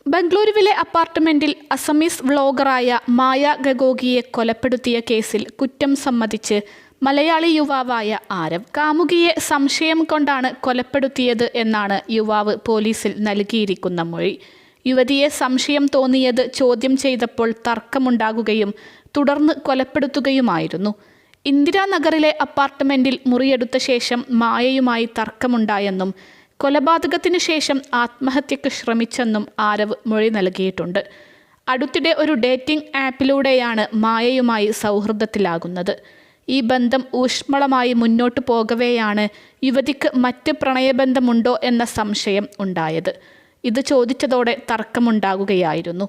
ബംഗളൂരുവിലെ അപ്പാർട്ട്മെന്റിൽ അസമീസ് വ്ളോഗറായ മായ ഗഗോഗിയെ കൊലപ്പെടുത്തിയ കേസിൽ കുറ്റം സമ്മതിച്ച് മലയാളി യുവാവായ ആരവ്. കാമുകിയെ സംശയം കൊണ്ടാണ് കൊലപ്പെടുത്തിയത് എന്നാണ് യുവാവ് പോലീസിൽ നൽകിയിരിക്കുന്ന മൊഴി. യുവതിയെ സംശയം തോന്നിയത് ചോദ്യം ചെയ്തപ്പോൾ തർക്കമുണ്ടാകുകയും തുടർന്ന് കൊലപ്പെടുത്തുകയുമായിരുന്നു. ഇന്ദിരാനഗറിലെ അപ്പാർട്ട്മെന്റിൽ മുറിയെടുത്ത ശേഷം മായയുമായി തർക്കമുണ്ടായെന്നും കൊലപാതകത്തിനു ശേഷം ആത്മഹത്യക്ക് ശ്രമിച്ചെന്നും ആരവ് മൊഴി നൽകിയിട്ടുണ്ട്. അടുത്തിടെ ഒരു ഡേറ്റിംഗ് ആപ്പിലൂടെയാണ് മായയുമായി സൗഹൃദത്തിലാകുന്നത്. ഈ ബന്ധം ഊഷ്മളമായി മുന്നോട്ടു പോകവെയാണ് യുവതിക്ക് മറ്റ് പ്രണയബന്ധമുണ്ടോ എന്ന സംശയം ഉണ്ടായത്. ഇത് ചോദിച്ചതോടെ തർക്കമുണ്ടാകുകയായിരുന്നു.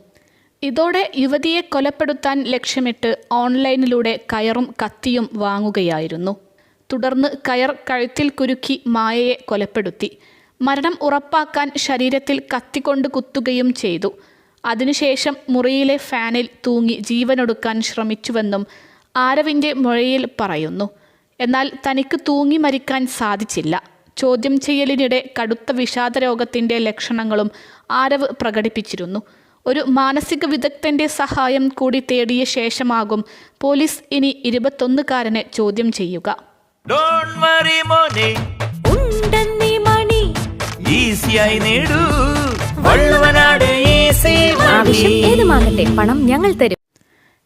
ഇതോടെ യുവതിയെ കൊലപ്പെടുത്താൻ ലക്ഷ്യമിട്ട് ഓൺലൈനിലൂടെ കയറും കത്തിയും വാങ്ങുകയായിരുന്നു. തുടർന്ന് കയർ കഴുത്തിൽ കുരുക്കി മായയെ കൊലപ്പെടുത്തി. മരണം ഉറപ്പാക്കാൻ ശരീരത്തിൽ കത്തികൊണ്ട് കുത്തുകയും ചെയ്തു. അതിനുശേഷം മുറിയിലെ ഫാനിൽ തൂങ്ങി ജീവനൊടുക്കാൻ ശ്രമിച്ചുവെന്നും ആരവിൻ്റെ മൊഴിയിൽ പറയുന്നു. എന്നാൽ തനിക്ക് തൂങ്ങി മരിക്കാൻ സാധിച്ചില്ല. ചോദ്യം ചെയ്യലിനിടെ കടുത്ത വിഷാദരോഗത്തിൻ്റെ ലക്ഷണങ്ങളും ആരവ് പ്രകടിപ്പിച്ചിരുന്നു. ഒരു മാനസിക വിദഗ്ധൻ്റെ സഹായം കൂടി തേടിയ ശേഷമാകും പോലീസ് ഇനി 21-കാരനെ ചോദ്യം ചെയ്യുക. പണം ഞങ്ങൾ തരും.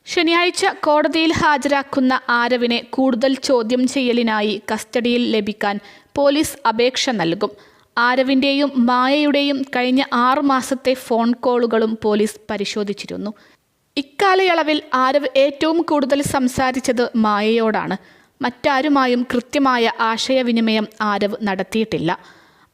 ശനിയാഴ്ച കോടതിയിൽ ഹാജരാക്കുന്ന ആരവിനെ കൂടുതൽ ചോദ്യം ചെയ്യലിനായി കസ്റ്റഡിയിൽ ലഭിക്കാൻ പോലീസ് അപേക്ഷ നൽകും. ആരവിൻ്റെയും മായയുടെയും കഴിഞ്ഞ 6 മാസത്തെ ഫോൺ കോളുകളും പോലീസ് പരിശോധിച്ചിരുന്നു. ഇക്കാലയളവിൽ ആരവ് ഏറ്റവും കൂടുതൽ സംസാരിച്ചത് മായയോടാണ്. മറ്റാരുമായും കൃത്യമായ ആശയവിനിമയം ആരവ് നടത്തിയിട്ടില്ല.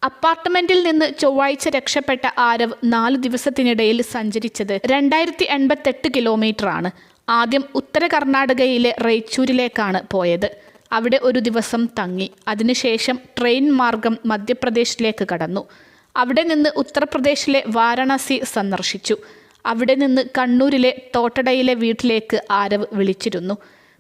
അപ്പാർട്ട്മെന്റിൽ നിന്ന് ചൊവ്വാഴ്ച രക്ഷപ്പെട്ട ആരവ് 4 ദിവസത്തിനിടയിൽ സഞ്ചരിച്ചത് 2088 കിലോമീറ്ററാണ്. ആദ്യം ഉത്തര കർണാടകയിലെ റൈച്ചൂരിലേക്കാണ് പോയത്. അവിടെ ഒരു ദിവസം തങ്ങി. അതിനുശേഷം ട്രെയിൻ മാർഗം മധ്യപ്രദേശിലേക്ക് കടന്നു. അവിടെ നിന്ന് ഉത്തർപ്രദേശിലെ വാരണാസി സന്ദർശിച്ചു. അവിടെ നിന്ന് കണ്ണൂരിലെ തോട്ടടയിലെ വീട്ടിലേക്ക് ആരവ് വിളിച്ചിരുന്നു.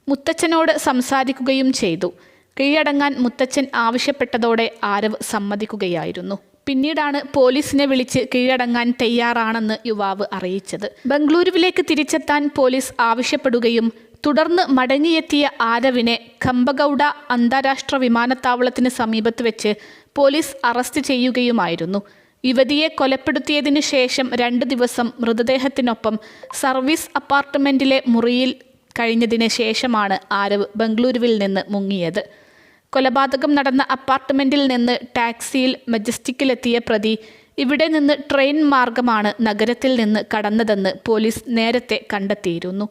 മുത്തച്ഛനോട് സംസാരിക്കുകയും ചെയ്തു. കീഴടങ്ങാൻ മുത്തച്ഛൻ ആവശ്യപ്പെട്ടതോടെ ആരവ് സമ്മതിക്കുകയായിരുന്നു. പിന്നീടാണ് പോലീസിനെ വിളിച്ച് കീഴടങ്ങാൻ തയ്യാറാണെന്ന് യുവാവ് അറിയിച്ചത്. ബംഗളൂരുവിലേക്ക് തിരിച്ചെത്താൻ പോലീസ് ആവശ്യപ്പെടുകയും തുടർന്ന് മടങ്ങിയെത്തിയ ആരവിനെ ഖമ്പഗൌഡ അന്താരാഷ്ട്ര വിമാനത്താവളത്തിന് സമീപത്ത് വെച്ച് പോലീസ് അറസ്റ്റ് ചെയ്യുകയുമായിരുന്നു. യുവതിയെ കൊലപ്പെടുത്തിയതിനു ശേഷം 2 ദിവസം മൃതദേഹത്തിനൊപ്പം സർവീസ് അപ്പാർട്ട്മെന്റിലെ മുറിയിൽ കഴിഞ്ഞതിന് ശേഷമാണ് ആരവ് ബംഗളൂരുവിൽ നിന്ന് മുങ്ങിയത്. കൊലപാതകം നടന്ന അപ്പാർട്ട്മെന്റിൽ നിന്ന് ടാക്സിയിൽ മജസ്റ്റിക്കിലെത്തിയ പ്രതി ഇവിടെ നിന്ന് ട്രെയിൻ മാർഗമാണ് നഗരത്തിൽ നിന്ന് കടന്നതെന്ന് പോലീസ് നേരത്തെ കണ്ടെത്തിയിരുന്നു.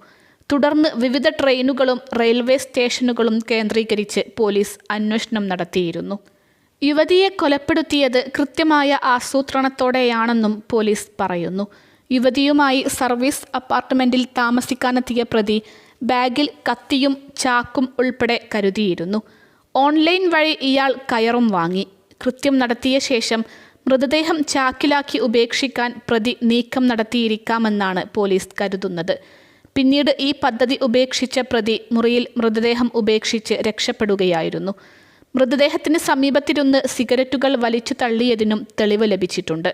തുടർന്ന് വിവിധ ട്രെയിനുകളും റെയിൽവേ സ്റ്റേഷനുകളും കേന്ദ്രീകരിച്ച് പോലീസ് അന്വേഷണം നടത്തിയിരുന്നു. യുവതിയെ കൊലപ്പെടുത്തിയത് കൃത്യമായ ആസൂത്രണത്തോടെയാണെന്നും പോലീസ് പറയുന്നു. യുവതിയുമായി സർവീസ് അപ്പാർട്ട്മെന്റിൽ താമസിക്കാനെത്തിയ പ്രതി ബാഗിൽ കത്തിയും ചാക്കും ഉൾപ്പെടെ കരുതിയിരുന്നു. ഓൺലൈൻ വഴി ഇയാൾ കയറും വാങ്ങി. കൃത്യം നടത്തിയ ശേഷം മൃതദേഹം ചാക്കിലാക്കി ഉപേക്ഷിക്കാൻ പ്രതി നീക്കം നടത്തിയിരിക്കാമെന്നാണ് പോലീസ് കരുതുന്നത്. പിന്നീട് ഈ പദ്ധതി ഉപേക്ഷിച്ച പ്രതി മുറിയിൽ മൃതദേഹം ഉപേക്ഷിച്ച് രക്ഷപ്പെടുകയായിരുന്നു. മൃതദേഹത്തിന് സമീപത്തിരുന്ന് സിഗരറ്റുകൾ വലിച്ചു തള്ളിയതിനും തെളിവ് ലഭിച്ചിട്ടുണ്ട്.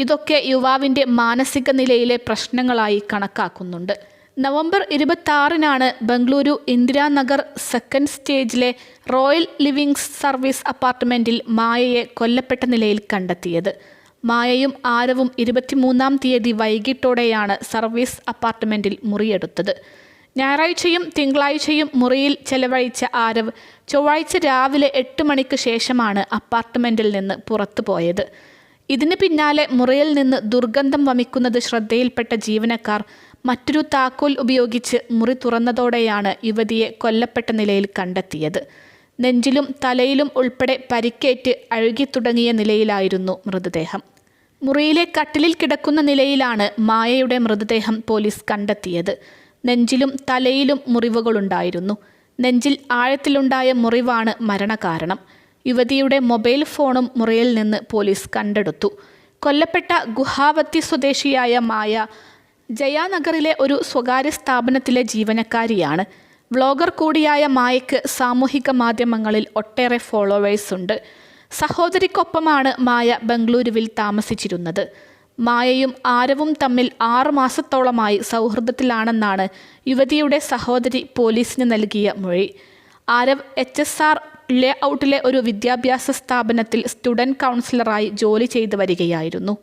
ഇതൊക്കെ യുവാവിൻ്റെ മാനസിക നിലയിലെ പ്രശ്നങ്ങളായി കണക്കാക്കുന്നുണ്ട്. നവംബർ 26-നാണ് ബംഗളൂരു ഇന്ദിരാനഗർ 2nd സ്റ്റേജിലെ റോയൽ ലിവിംഗ് സർവീസ് അപ്പാർട്ട്മെന്റിൽ മായയെ കൊല്ലപ്പെട്ട നിലയിൽ കണ്ടെത്തിയത്. മായയും ആരവും 23-ാം തീയതി വൈകിട്ടോടെയാണ് സർവീസ് അപ്പാർട്ട്മെന്റിൽ മുറിയെടുത്തത്. ഞായറാഴ്ചയും തിങ്കളാഴ്ചയും മുറിയിൽ ചെലവഴിച്ച ആരവ് ചൊവ്വാഴ്ച രാവിലെ 8 മണിക്ക് ശേഷമാണ് അപ്പാർട്ട്മെന്റിൽ നിന്ന് പുറത്തുപോയത്. ഇതിന് പിന്നാലെ മുറിയിൽ നിന്ന് ദുർഗന്ധം വമിക്കുന്നത് ശ്രദ്ധയിൽപ്പെട്ട ജീവനക്കാർ മറ്റൊരു താക്കോൽ ഉപയോഗിച്ച് മുറി തുറന്നതോടെയാണ് യുവതിയെ കൊല്ലപ്പെട്ട നിലയിൽ കണ്ടെത്തിയത്. നെഞ്ചിലും തലയിലും ഉൾപ്പെടെ പരിക്കേറ്റ് അഴുകിത്തുടങ്ങിയ നിലയിലായിരുന്നു മൃതദേഹം. മുറിയിലെ കട്ടിലിൽ കിടക്കുന്ന നിലയിലാണ് മായയുടെ മൃതദേഹം പോലീസ് കണ്ടെത്തിയത്. നെഞ്ചിലും തലയിലും മുറിവുകളുണ്ടായിരുന്നു. നെഞ്ചിൽ ആഴത്തിലുണ്ടായ മുറിവാണ് മരണകാരണം. യുവതിയുടെ മൊബൈൽ ഫോണും മുറിയിൽ നിന്ന് പോലീസ് കണ്ടെടുത്തു. കൊല്ലപ്പെട്ട ഗുഹാവത്തി സ്വദേശിയായ മായ ജയാനഗറിലെ ഒരു സ്വകാര്യ സ്ഥാപനത്തിലെ ജീവനക്കാരിയാണ്. വ്ളോഗർ കൂടിയായ മായയ്ക്ക് സാമൂഹിക മാധ്യമങ്ങളിൽ ഒട്ടേറെ ഫോളോവേഴ്സ് ഉണ്ട്. സഹോദരിക്കൊപ്പമാണ് മായ ബംഗളൂരുവിൽ താമസിച്ചിരുന്നത്. മായയും ആരവും തമ്മിൽ 6 മാസത്തോളമായി സൗഹൃദത്തിലാണെന്നാണ് യുവതിയുടെ സഹോദരി പോലീസിന് നൽകിയ മൊഴി. ആരവ് HSR ലേഔട്ടിലെ ഒരു വിദ്യാഭ്യാസ സ്ഥാപനത്തിൽ സ്റ്റുഡന്റ് കൗൺസിലറായി ജോലി ചെയ്തു വരികയായിരുന്നു.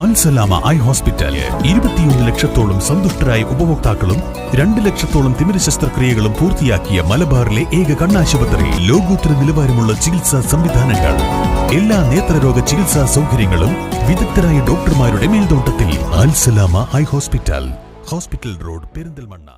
അൽസലാമ ഐ ഹോസ്പിറ്റൽ 21 ലക്ഷത്തോളം സന്തുഷ്ടരായ ഉപഭോക്താക്കളും 2 ലക്ഷത്തോളം തിമിര ശസ്ത്രക്രിയകളും പൂർത്തിയാക്കിയ മലബാറിലെ ഏക കണ്ണാശുപത്രി. ലോകോത്തര നിലവാരമുള്ള ചികിത്സാ സംവിധാനങ്ങൾ, എല്ലാ നേത്രരോഗ ചികിത്സാ സൗകര്യങ്ങളും വിദഗ്ധരായ ഡോക്ടർമാരുടെ മേൽനോട്ടത്തിൽ. Al Salama eye hospital, hospital road, Perinthalmanna.